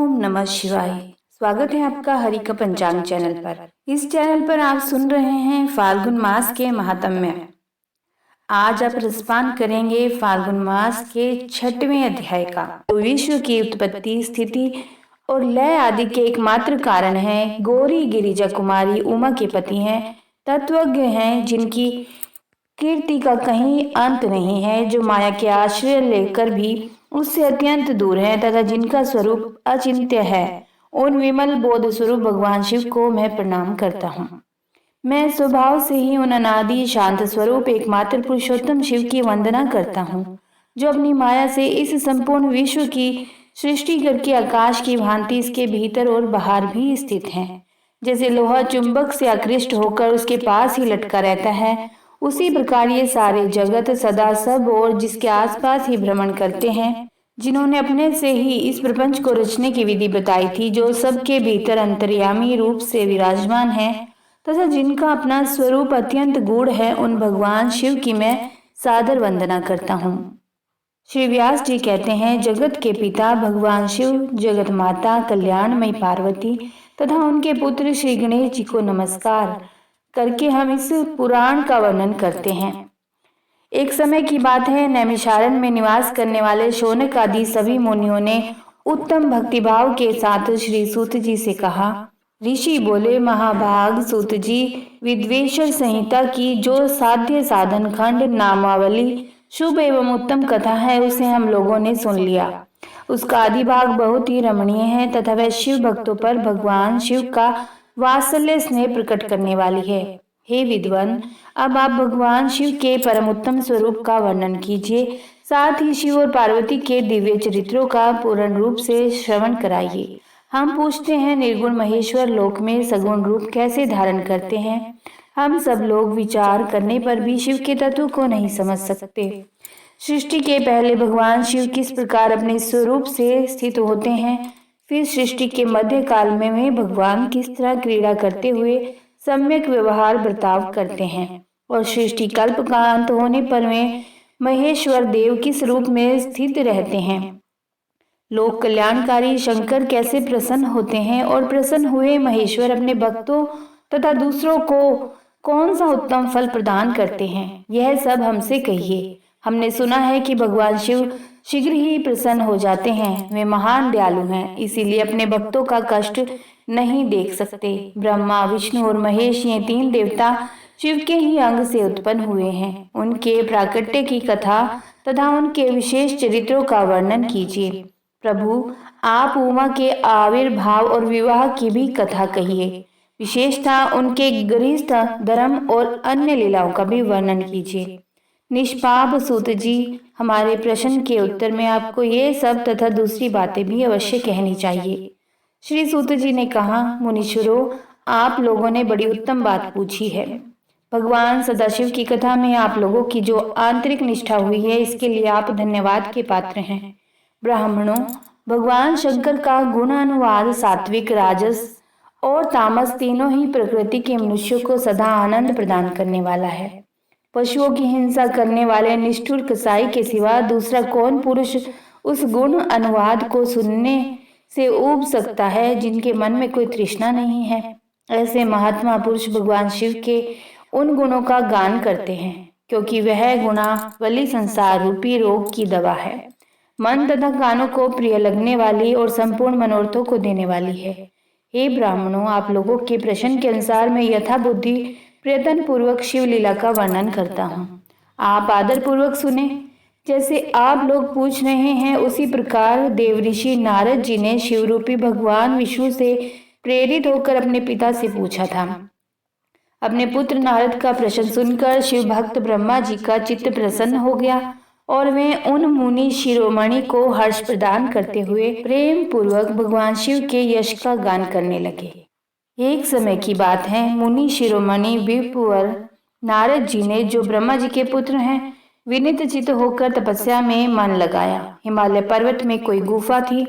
ओम नमः शिवाय। स्वागत है आपका हरि का पंचांग चैनल पर। इस चैनल पर आप सुन रहे हैं फाल्गुन मास के महात्म्य। आज आप रसपान करेंगे फाल्गुन मास के 6वें अध्याय का, जो विश्व की उत्पत्ति, स्थिति और लय आदि के एकमात्र कारण है। गौरी गिरिजा कुमारी उमा के पति हैं, तत्वज्ञ हैं, जिनकी कीर्ति का कहीं अंत नहीं है, जो माया के आश्रय लेकर भी उससे अत्यंत दूर है तथा जिनका स्वरूप अचिंत्य है। उन विमल बोध स्वरूप भगवान शिव को मैं प्रणाम करता हूँ। मैं स्वभाव से ही उन अनादि शांत स्वरूप एकमात्र पुरुषोत्तम शिव की वंदना करता हूँ, जो अपनी माया से इस संपूर्ण विश्व की सृष्टि करके आकाश की भांति इसके भीतर और बाहर भी स्थित है। जैसे लोहा चुंबक से आकृष्ट होकर उसके पास ही लटका रहता है, उसी प्रकार ये सारे जगत सदा सब और जिसके आसपास ही भ्रमण करते हैं। जिन्होंने अपने से ही इस प्रपंच को रचने की विधि बताई थी, जो सबके भीतर अंतर्यामी रूप से विराजमान है तथा जिनका अपना स्वरूप अत्यंत गूढ़ है, उन भगवान शिव की मैं सादर वंदना करता हूँ। श्री व्यास जी कहते हैं, जगत के पिता भगवान शिव, जगत माता कल्याणमयी पार्वती तथा उनके पुत्र श्री गणेश जी को नमस्कार करके हम इस पुराण का वर्णन करते हैं। एक समय की बात है, नैमिषारण्य में निवास करने वाले शौनक आदि सभी मुनियों ने उत्तम भक्तिभाव के साथ श्री सूत जी से कहा। ऋषि बोले, महाभाग सूत जी, विद्वेश्वर संहिता की जो साध्य साधन खंड नामावली शुभ एवं उत्तम कथा है, उसे हम लोगों ने सुन लिया। उसका आदि भाग बहुत ही रमणीय है तथा वह शिव भक्तों पर भगवान शिव का वात्सल्य स्नेह प्रकट करने वाली है। हे विद्वान, अब आप भगवान शिव के परम उत्तम स्वरूप का वर्णन कीजिए, साथ ही शिव और पार्वती के दिव्य चरित्रों का पूर्ण रूप से श्रवण कराइए। हम पूछते हैं, निर्गुण महेश्वर लोक में सगुण रूप कैसे धारण करते हैं? हम सब लोग विचार करने पर भी शिव के तत्व को नहीं समझ सकते। सृष्टि के पहले भगवान शिव किस प्रकार अपने स्वरूप से स्थित होते हैं, फिर सृष्टि के मध्य काल में वे भगवान किस तरह क्रीड़ा करते हुए सम्यक व्यवहार बर्ताव करते हैं, और सृष्टि कल्प का अंत होने पर वे महेश्वर देव किस रूप में स्थित रहते हैं। लोक कल्याणकारी शंकर कैसे प्रसन्न होते हैं, और प्रसन्न हुए महेश्वर अपने भक्तों तथा दूसरों को कौन सा उत्तम फल प्रदान करते हैं, यह सब हमसे कहिए। हमने सुना है कि भगवान शिव शीघ्र ही प्रसन्न हो जाते हैं। वे महान दयालु हैं, इसीलिए अपने भक्तों का कष्ट नहीं देख सकते। ब्रह्मा, विष्णु और महेश, ये तीन देवता शिव के ही अंग से उत्पन्न हुए हैं। उनके प्राकट्य की कथा तथा उनके विशेष चरित्रों का वर्णन कीजिए। प्रभु, आप उमा के आविर्भाव और विवाह की भी कथा कहिए। विशेषतः उनके गृहस्थ धर्म और अन्य लीलाओं का भी वर्णन कीजिए। निष्पाप सूत जी, हमारे प्रश्न के उत्तर में आपको ये सब तथा दूसरी बातें भी अवश्य कहनी चाहिए। श्री सूत जी ने कहा, मुनीश्वरों, आप लोगों ने बड़ी उत्तम बात पूछी है। भगवान सदाशिव की कथा में आप लोगों की जो आंतरिक निष्ठा हुई है, इसके लिए आप धन्यवाद के पात्र हैं। ब्राह्मणों, भगवान शंकर का गुण अनुवाद सात्विक, राजस और तामस तीनों ही प्रकृति के मनुष्यों को सदा आनंद प्रदान करने वाला है। पशुओं की हिंसा करने वाले निष्ठुर कसाई के सिवा दूसरा कौन पुरुष उस गुण अनुवाद को सुनने से ऊब सकता है, जिनके मन में कोई तृष्णा नहीं है। ऐसे महात्मा पुरुष भगवान शिव के उन गुणों का गान करते हैं, क्योंकि वह गुणावली संसार रूपी रोग की दवा है, मन तथा कानों को प्रिय लगने वाली और संपूर्ण मनोरथों को देने वाली है। हे ब्राह्मणों, आप लोगों के प्रश्न के अनुसार मैं यथा बुद्धि प्रयत्न पूर्वक शिव लीला का वर्णन करता हूँ। आप आदर पूर्वक सुने। जैसे आप लोग पूछ रहे हैं, उसी प्रकार देवऋषि नारद जी ने शिवरूपी भगवान विष्णु से प्रेरित होकर अपने पिता से पूछा था। अपने पुत्र नारद का प्रश्न सुनकर शिव भक्त ब्रह्मा जी का चित्त प्रसन्न हो गया, और वे उन मुनि शिरोमणि को हर्ष प्रदान करते हुए प्रेम पूर्वक भगवान शिव के यश का गान करने लगे। एक समय की बात है, मुनि शिरोमणि विप्रवर नारद जी ने, जो ब्रह्मा जी के पुत्र हैं, विनीत चित्त होकर तपस्या में मन लगाया। हिमालय पर्वत में कोई गुफा थी,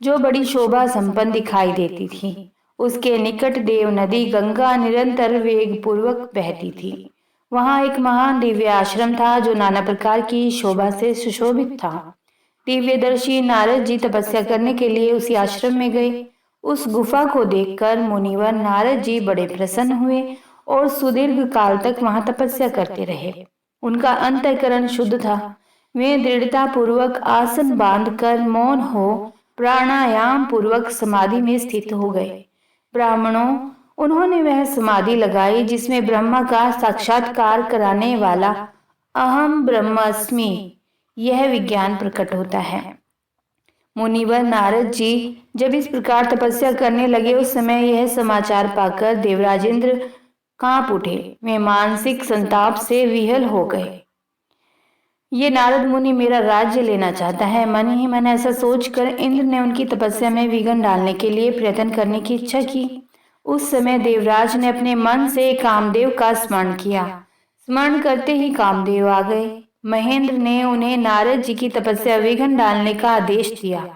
जो बड़ी शोभा संपन्न दिखाई देती थी। उसके निकट देव नदी गंगा निरंतर वेग पूर्वक बहती थी। वहां एक महान दिव्य आश्रम था, जो नाना प्रकार की शोभा से सुशोभित था। दिव्यदर्शी नारद जी तपस्या करने के लिए उसी आश्रम में गए। उस गुफा को देखकर मुनिवर नारद जी बड़े प्रसन्न हुए और सुदीर्घ काल तक वहां तपस्या करते रहे। उनका अंतःकरण शुद्ध था। वे दृढ़ता पूर्वक आसन बांधकर मौन हो प्राणायाम पूर्वक समाधि में स्थित हो गए। ब्राह्मणों, उन्होंने वह समाधि लगाई जिसमें ब्रह्मा का साक्षात्कार कराने वाला अहम ब्रह्मास्मि यह विज्ञान प्रकट होता है। मुनिवर नारद जी जब इस प्रकार तपस्या करने लगे उस समय यह समाचार पाकर देवराजेंद्र कांप उठे। वे मानसिक संताप से विह्वल हो गए। ये नारद मुनि मेरा राज्य लेना चाहता है। मन ही मन ऐसा सोचकर इंद्र ने उनकी तपस्या में विघ्न डालने के लिए प्रयत्न करने की इच्छा की। उस समय देवराज ने अपने मन से कामदेव का स्मरण किया। स्मरण करते ही कामदेव आ गए। महेंद्र ने उन्हें नारद जी की तपस्या विघ्न डालने का आदेश दिया।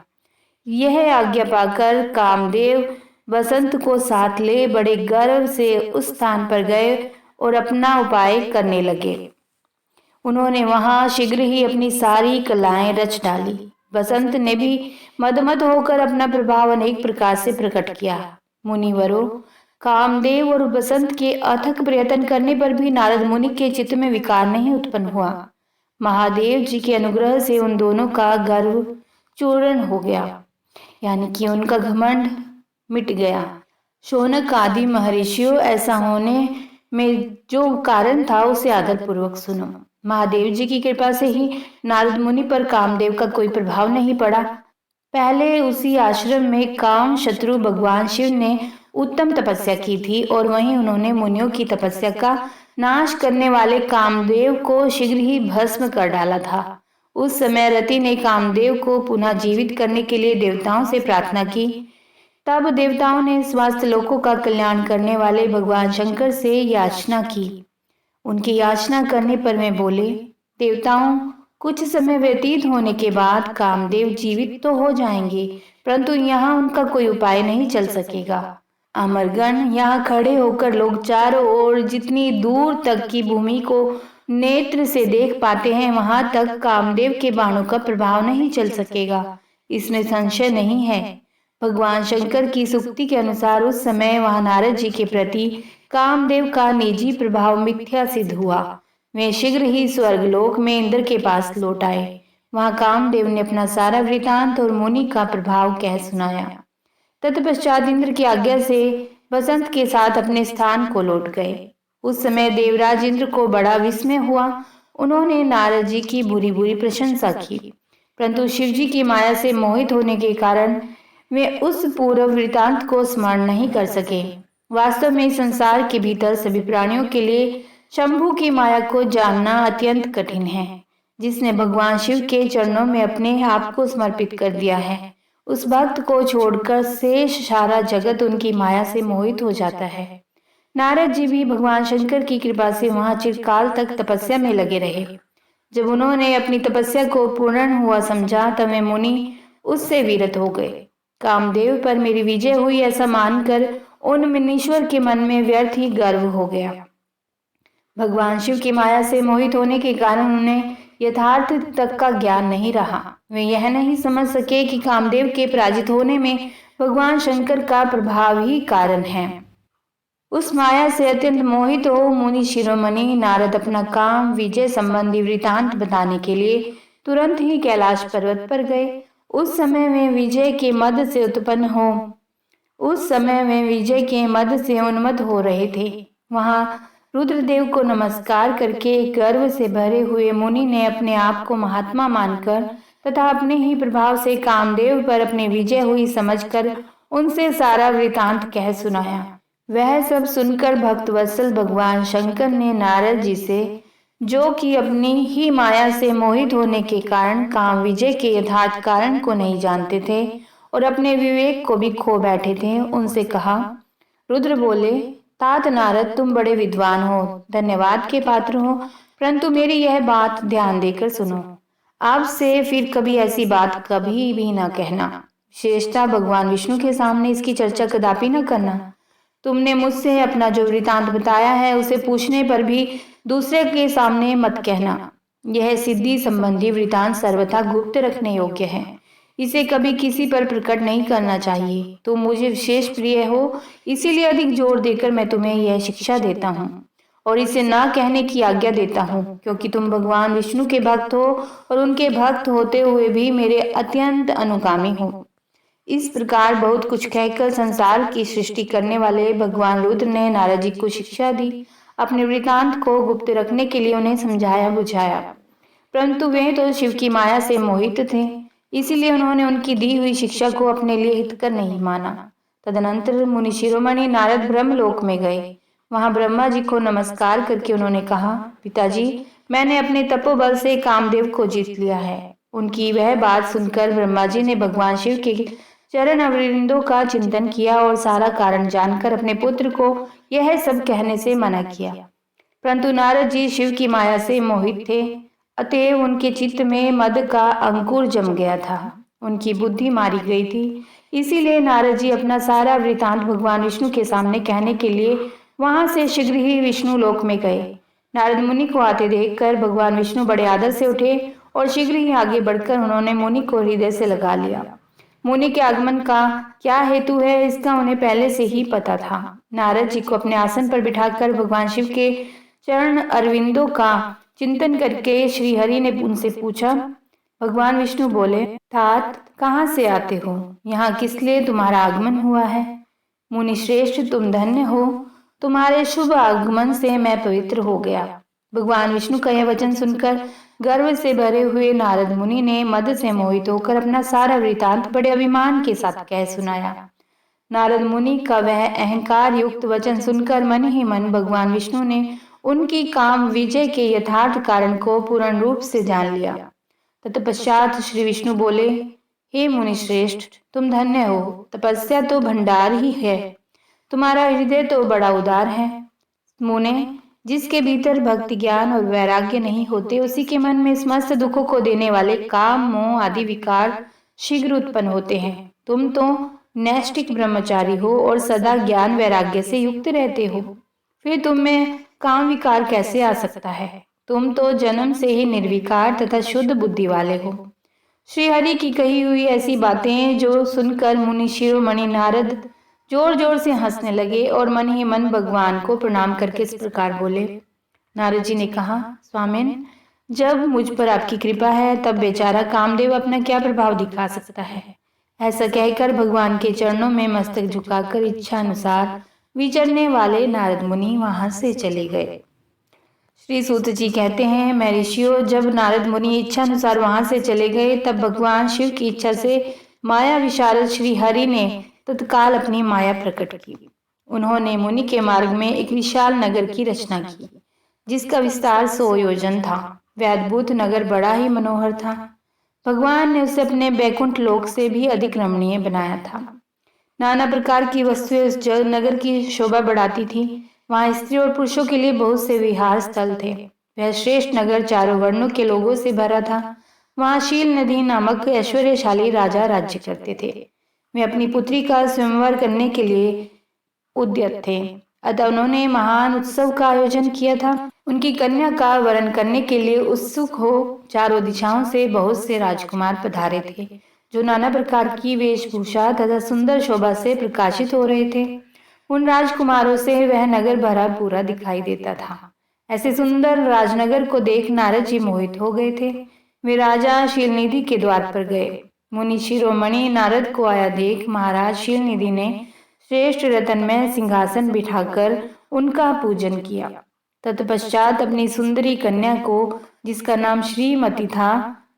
यह आज्ञा पाकर कामदेव बसंत को साथ ले बड़े गर्व से उस स्थान पर गए और अपना उपाय करने लगे। उन्होंने वहां शीघ्र ही अपनी सारी कलाएं रच डाली। बसंत ने भी मदमद होकर अपना प्रभाव अनेक प्रकार से प्रकट किया। मुनिवरों, कामदेव और बसंत के अथक प्रयत्न करने पर भी नारद मुनि के चित्त में विकार नहीं उत्पन्न हुआ। महादेव जी के अनुग्रह से उन दोनों का गर्व चूर्ण हो गया, यानी कि उनका घमंड मिट गया। शौनक आदि महर्षियों, ऐसा होने में जो कारण था उसे आदर पूर्वक सुनो। महादेव जी की कृपा से ही नारद मुनि पर कामदेव का कोई प्रभाव नहीं पड़ा। पहले उसी आश्रम में काम शत्रु भगवान शिव ने उत्तम तपस्या की थी और वहीं उन्होंने मुनियों की तपस्या का नाश करने वाले कामदेव को शीघ्र ही भस्म कर डाला था। उस समय रति ने कामदेव को पुनः जीवित करने के लिए देवताओं से प्रार्थना की। तब देवताओं ने समस्त लोकों का कल्याण करने वाले भगवान शंकर से याचना की। उनकी याचना करने पर वे बोले, देवताओं, कुछ समय व्यतीत होने के बाद कामदेव जीवित तो हो जाएंगे, परंतु यहाँ उनका कोई उपाय नहीं चल सकेगा। अमरगण, यहाँ खड़े होकर लोग चारों ओर जितनी दूर तक की भूमि को नेत्र से देख पाते हैं वहां तक कामदेव के बाणों का प्रभाव नहीं चल सकेगा, इसमें संशय नहीं है। भगवान शंकर की सुक्ति के अनुसार उस समय वहां नारद जी के प्रति कामदेव का निजी प्रभाव मिथ्या सिद्ध हुआ। वे शीघ्र ही स्वर्गलोक में इंद्र के पास लौट आए। वहां कामदेव ने अपना सारा वृतांत और मुनि का प्रभाव कह सुनाया। तत्पश्चात इंद्र की आज्ञा से बसंत के साथ अपने स्थान को लौट गए। उस समय देवराज इंद्र को बड़ा विस्मय हुआ। उन्होंने नारद जी की बुरी बुरी प्रशंसा की, परंतु शिव जी की माया से मोहित होने के कारण वे उस पूर्व वृतांत को स्मरण नहीं कर सके। वास्तव में संसार के भीतर सभी प्राणियों के लिए शंभु की माया को जानना अत्यंत कठिन है। जिसने भगवान शिव के चरणों में अपने आप को समर्पित कर दिया है, उस भक्त को छोड़कर शेष सारा जगत उनकी माया से मोहित हो जाता है। नारद जी भी भगवान शंकर की कृपा से वहां चिरकाल तक तपस्या में लगे रहे। जब उन्होंने अपनी तपस्या को पूर्ण हुआ समझा तब वे मुनि उससे विरत हो गए। कामदेव पर मेरी विजय हुई ऐसा मानकर उन मुनीश्वर के मन में व्यर्थ ही गर्व हो गया। भगवान शिव की माया से मोहित होने के कारण उन्हें यथार्थ तक का ज्ञान नहीं रहा। वे यह नहीं समझ सके कि कामदेव के पराजित होने में भगवान शंकर का प्रभाव ही कारण है। उस माया से अत्यंत मोहित हो मुनि शिरोमणि नारद अपना काम विजय संबंधी वृतांत बताने के लिए तुरंत ही कैलाश पर्वत पर गए। उस समय वे विजय के मद से उन्मत्त हो रहे थे। वहां रुद्रदेव को नमस्कार करके गर्व से भरे हुए मुनि ने अपने आप को महात्मा मानकर तथा अपने ही प्रभाव से कामदेव पर अपनी विजय हुई समझकर उनसे सारा वृतांत कह सुनाया। वह सब सुनकर भक्तवत्सल भगवान शंकर ने नारद जी से, जो कि अपनी ही माया से मोहित होने के कारण काम विजय के यथार्थ कारण को नहीं जानते थे और अपने विवेक को भी खो बैठे थे, उनसे कहा। रुद्र बोले, तात नारद, तुम बड़े विद्वान हो, धन्यवाद के पात्र हो, परंतु मेरी यह बात ध्यान देकर सुनो। आपसे फिर कभी ऐसी बात कभी भी न कहना, विशेषतः भगवान विष्णु के सामने इसकी चर्चा कदापि न करना। तुमने मुझसे अपना जो वृतांत बताया है उसे पूछने पर भी दूसरे के सामने मत कहना। यह सिद्धि संबंधी वृतांत सर्वथा गुप्त रखने योग्य है। इसे कभी किसी पर प्रकट नहीं करना चाहिए। तुम मुझे विशेष प्रिय हो, इसीलिए अधिक जोर देकर मैं तुम्हें यह शिक्षा देता हूँ और इसे ना कहने की आज्ञा देता हूँ, क्योंकि तुम भगवान विष्णु के भक्त हो और उनके भक्त होते हुए भी मेरे अत्यंत अनुगामी हो। इस प्रकार बहुत कुछ कहकर संसार की सृष्टि करने वाले भगवान रुद्र ने नारद जी को शिक्षा दी। अपने वृतांत को गुप्त रखने के लिए उन्हें समझाया बुझाया, परंतु वे तो शिव की माया से मोहित थे, इसीलिए उन्होंने उनकी दी हुई शिक्षा को अपने लिए हितकर नहीं माना। तदनंतर मुनि शिरोमणि नारद ब्रह्मलोक में गए। वहां ब्रह्मा जी को नमस्कार करके उन्होंने कहा, पिताजी, मैंने अपने तपोबल से कामदेव को जीत लिया है। उनकी वह बात सुनकर ब्रह्मा जी ने भगवान शिव के चरण अरविंदों का चिंतन किया और सारा कारण जानकर अपने पुत्र को यह सब कहने से मना किया। परंतु नारद जी शिव की माया से मोहित थे, अतएव उनके चित्त में मद का अंकुर जम गया था, उनकी बुद्धि मारी गई थी। इसीलिए नारद जी अपना सारा वृतांत भगवान विष्णु के सामने कहने के लिए वहां से शीघ्र ही विष्णु लोक में गए। नारद मुनि को आते देखकर भगवान विष्णु बड़े आदर से उठे और शीघ्र ही आगे बढ़कर उन्होंने मुनि को हृदय से लगा लिया। मुनि के आगमन का क्या हेतु है, इसका उन्हें पहले से ही पता था। नारद जी को अपने आसन पर बिठाकर भगवान शिव के चरण अरविंदों का चिंतन करके श्री हरि ने उनसे पूछा। भगवान विष्णु बोले, तात कहाँ से आते हो, यहाँ किस लिए तुम्हारा आगमन हुआ है। मुनि श्रेष्ठ, तुम धन्य हो, तुम्हारे शुभ आगमन से मैं पवित्र हो गया। भगवान विष्णु का यह वचन सुनकर गर्व से भरे हुए नारद मुनि ने मद से मोहित होकर अपना सारा वृतांत बड़े अभिमान के साथ कह सुनाया। नारद मुनि का वह अहंकार युक्त वचन सुनकर मन ही मन भगवान विष्णु ने उनकी काम विजय के यथार्थ कारण को पूर्ण रूप से जान लिया। तत्पश्चात श्री विष्णु बोले, हे मुनि श्रेष्ठ, तुम धन्य हो, तपस्या तो भंडार ही है, तुम्हारा हृदय तो बड़ा उदार है। मुने, जिसके भीतर भक्ति ज्ञान और वैराग्य नहीं होते, उसी के मन में समस्त दुखों को देने वाले काम मोह आदि विकार शीघ्र उत्पन्न होते हैं। तुम तो नैष्ठिक ब्रह्मचारी हो और सदा ज्ञान वैराग्य से युक्त रहते हो, फिर तुम में काम विकार कैसे आ सकता है। तुम तो जन्म से ही निर्विकार तथा शुद्ध बुद्धि वाले हो। श्री हरि की कही हुई ऐसी बातें जो सुनकर मुनि शिरोमणि नारद जोर जोर से हंसने लगे और मन ही मन भगवान को प्रणाम करके इस प्रकार बोले। नारद जी ने कहा, स्वामिन, जब मुझ पर आपकी कृपा है तब बेचारा कामदेव अपना क्या प्रभाव दिखा सकता है। ऐसा कहकर भगवान के चरणों में मस्तक झुकाकर इच्छा अनुसार विचरने वाले नारद मुनि वहां से चले गए। श्री सूत जी कहते हैं, मैं ऋषियों, जब नारद मुनि इच्छा अनुसार वहां से चले गए तब भगवान शिव की इच्छा से माया विशारद श्री हरि ने तत्काल अपनी माया प्रकट की। उन्होंने मुनि के मार्ग में एक विशाल नगर की रचना की, जिसका विस्तार 100 योजन था। वह अद्भुत नगर बड़ा ही मनोहर था। भगवान ने उसे अपने बैकुंठ लोक से भी अधिक रमणीय बनाया था। नाना प्रकार की वस्तुएं उस नगर की शोभा बढ़ाती थी। वहां स्त्री और पुरुषों के लिए बहुत से विहार स्थल थे। वह श्रेष्ठ नगर चारों वर्णों के लोगों से भरा था। वहां शील नदी नामक ऐश्वर्यशाली राजा राज्य करते थे। वे अपनी पुत्री का स्वयंवर करने के लिए उद्यत थे, अतः उन्होंने महान उत्सव का आयोजन किया था। उनकी कन्या का वरण करने के लिए उत्सुक हो चारों दिशाओं से बहुत से राजकुमार पधारे थे, जो नाना प्रकार की वेशभूषा तथा सुंदर शोभा से प्रकाशित हो रहे थे। उन राजकुमारों से वह नगर भरा पूरा दिखाई देता था। ऐसे सुंदर राजनगर को देख नारद जी मोहित हो गए थे। वे राजा शीलनिधि के द्वार पर गए। मुनि शिरोमणि नारद को आया देख महाराज शीलनिधि ने श्रेष्ठ रतन में सिंहासन बिठाकर उनका पूजन किया। तत्पश्चात अपनी सुंदरी कन्या को, जिसका नाम श्रीमती था,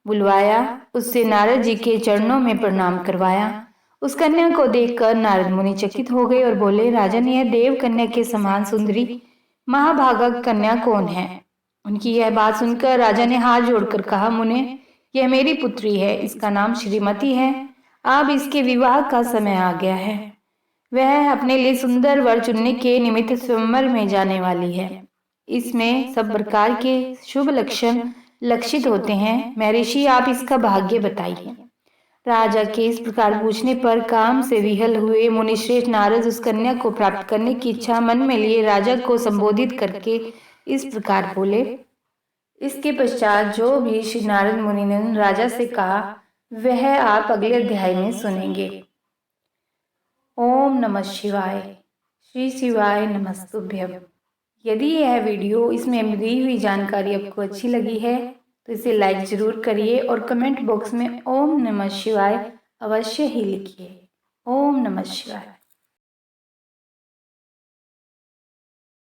बुलवाया। उससे नारद जी के चरणों में प्रणाम करवाया। उस कन्या को देखकर नारद मुनि चकित हो गए और बोले, राजन, यह देव कन्या के समान सुंदरी महाभागा कन्या कौन है। उनकी यह बात सुनकर राजा ने हाथ जोड़कर कहा, मुने, यह मेरी पुत्री है, इसका नाम श्रीमती है। अब इसके विवाह का समय आ गया है। वह अपने लिए सुंदर वर चुनने के निमित्त स्वयंवर में जाने वाली है। इसमें सब प्रकार के शुभ लक्षण लक्षित होते हैं। मैं ऋषि, आप इसका भाग्य बताइए। राजा के इस प्रकार पूछने पर काम से विहल हुए मुनिश्रेष्ठ नारद उस कन्या को प्राप्त करने की इच्छा मन में लिए राजा को संबोधित करके इस प्रकार बोले। इसके पश्चात जो भी श्री नारद मुनि ने राजा से कहा वह आप अगले अध्याय में सुनेंगे। ओम नमः शिवाय। श्री शिवाय नमस्तुभ्यं। यदि यह वीडियो इसमें दी हुई जानकारी आपको अच्छी लगी है तो इसे लाइक जरूर करिए और कमेंट बॉक्स में ओम नमः शिवाय अवश्य ही लिखिए। ओम नमः शिवाय।